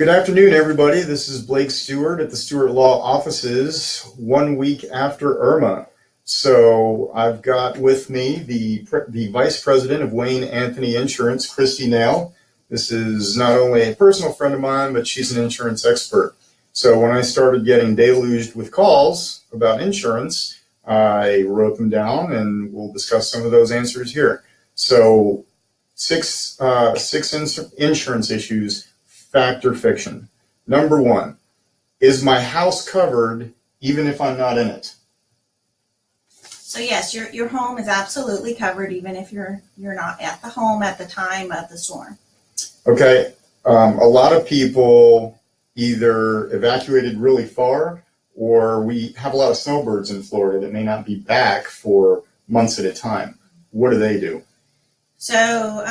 Good afternoon, everybody. This is Blake Stewart at the Stewart Law Offices 1 week after Irma. So I've got with me the Vice President of Wayne Anthony Insurance, Christy Nail. This is not only a personal friend of mine, but she's an insurance expert. So when I started getting deluged with calls about insurance, I wrote them down and we'll discuss some of those answers here. So six insurance issues. Fact or fiction. Number one, is my house covered even if I'm not in it? So yes, your home is absolutely covered even if you're not at the home at the time of the storm. Okay, a lot of people either evacuated really far, or we have a lot of snowbirds in Florida that may not be back for months at a time. What do they do? So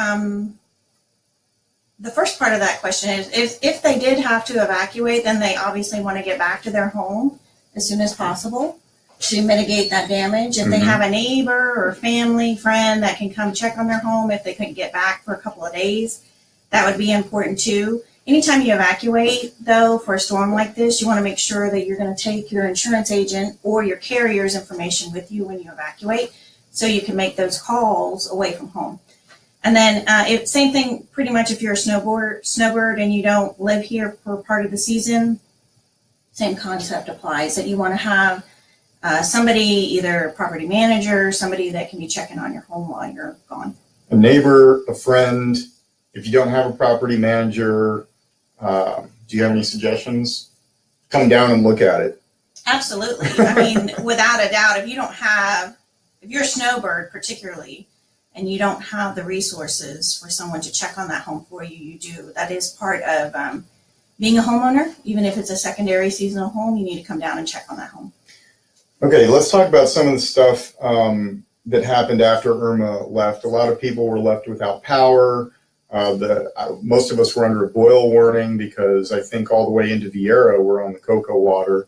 the first part of that question is if they did have to evacuate, then they obviously want to get back to their home as soon as possible to mitigate that damage. If they have a neighbor or family, friend that can come check on their home if they couldn't get back for a couple of days, that would be important too. Anytime you evacuate, though, for a storm like this, you want to make sure that you're going to take your insurance agent or your carrier's information with you when you evacuate so you can make those calls away from home. And then same thing pretty much if you're a snowbird and you don't live here for part of the season, same concept applies, that you want to have somebody, either a property manager, somebody that can be checking on your home while you're gone. A neighbor, a friend. If you don't have a property manager, do you have any suggestions? Come down and look at it. Absolutely. I mean, without a doubt, if you're a snowbird particularly, and you don't have the resources for someone to check on that home for you, you do. That is part of being a homeowner. Even if it's a secondary seasonal home, you need to come down and check on that home. Okay, let's talk about some of the stuff that happened after Irma left. A lot of people were left without power. Most of us were under a boil warning because I think all the way into Vieira we're on the cocoa water.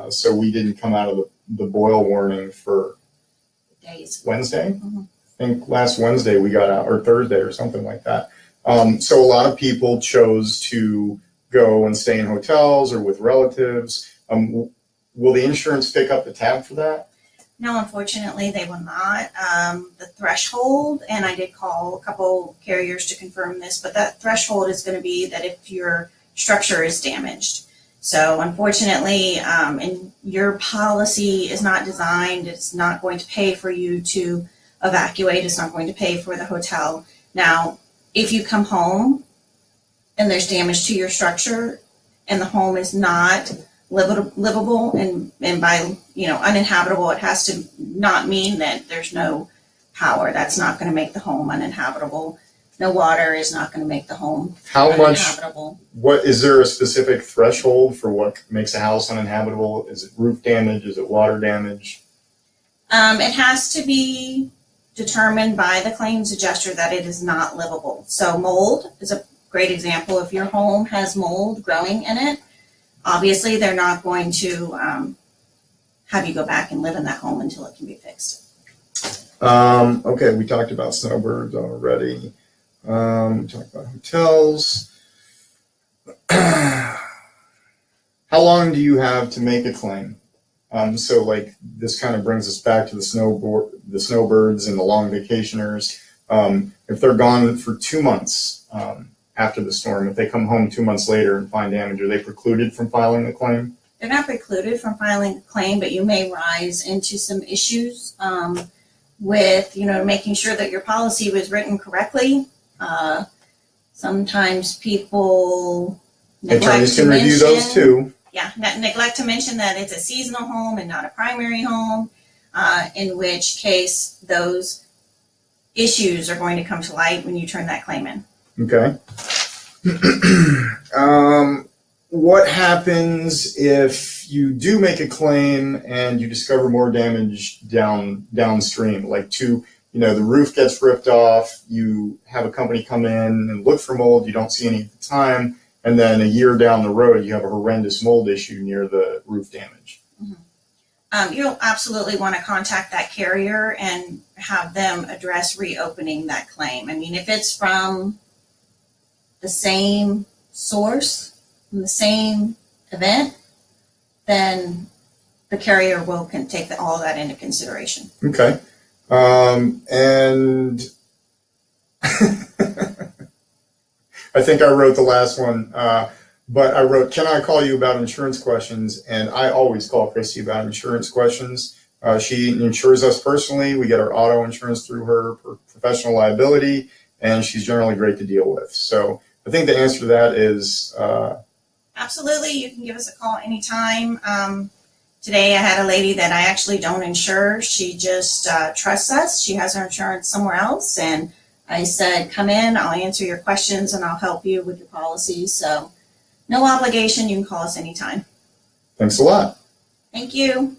So we didn't come out of the boil warning for Days. Wednesday. I think last Wednesday we got out, or Thursday or something like that. So a lot of people chose to go and stay in hotels or with relatives. Will the insurance pick up the tab for that? No, unfortunately, they will not. The threshold, and I did call a couple carriers to confirm this, but that threshold is going to be that if your structure is damaged. So unfortunately, and your policy is not designed, it's not going to pay for you to evacuate. It's not going to pay for the hotel. Now, if you come home and there's damage to your structure and the home is not livable, and by uninhabitable, it has to not mean that there's no power. That's not going to make the home uninhabitable. No water is not going to make the home uninhabitable. What is there a specific threshold for what makes a house uninhabitable? Is it roof damage? Is it water damage? It has to be determined by the claims adjuster that it is not livable. So mold is a great example. If your home has mold growing in it, obviously they're not going to have you go back and live in that home until it can be fixed. Okay, we talked about snowbirds already. We talked about hotels. How long do you have to make a claim? So like this kind of brings us back to the snowbirds and the long vacationers. If they're gone for 2 months after the storm, if they come home 2 months later and find damage, are they precluded from filing a claim? They're not precluded from filing a claim, but you may rise into some issues with making sure that your policy was written correctly. Sometimes people attorneys can review those too. Yeah, neglect to mention that it's a seasonal home and not a primary home, in which case those issues are going to come to light when you turn that claim in. Okay. What happens if you do make a claim and you discover more damage downstream? Like the roof gets ripped off, you have a company come in and look for mold, you don't see any at the time, and then a year down the road, you have a horrendous mold issue near the roof damage. You'll absolutely want to contact that carrier and have them address reopening that claim. I mean, if it's from the same source, from the same event, then the carrier can take all that into consideration. Okay. And I think I wrote the last one, but I wrote, can I call you about insurance questions? And I always call Christy about insurance questions. She insures us personally. We get our auto insurance through her professional liability, and she's generally great to deal with. So I think the answer to that is absolutely. You can give us a call anytime. Today I had a lady that I actually don't insure. She just trusts us. She has her insurance somewhere else, and I said, come in, I'll answer your questions, and I'll help you with your policies. So no obligation. You can call us anytime. Thanks a lot. Thank you.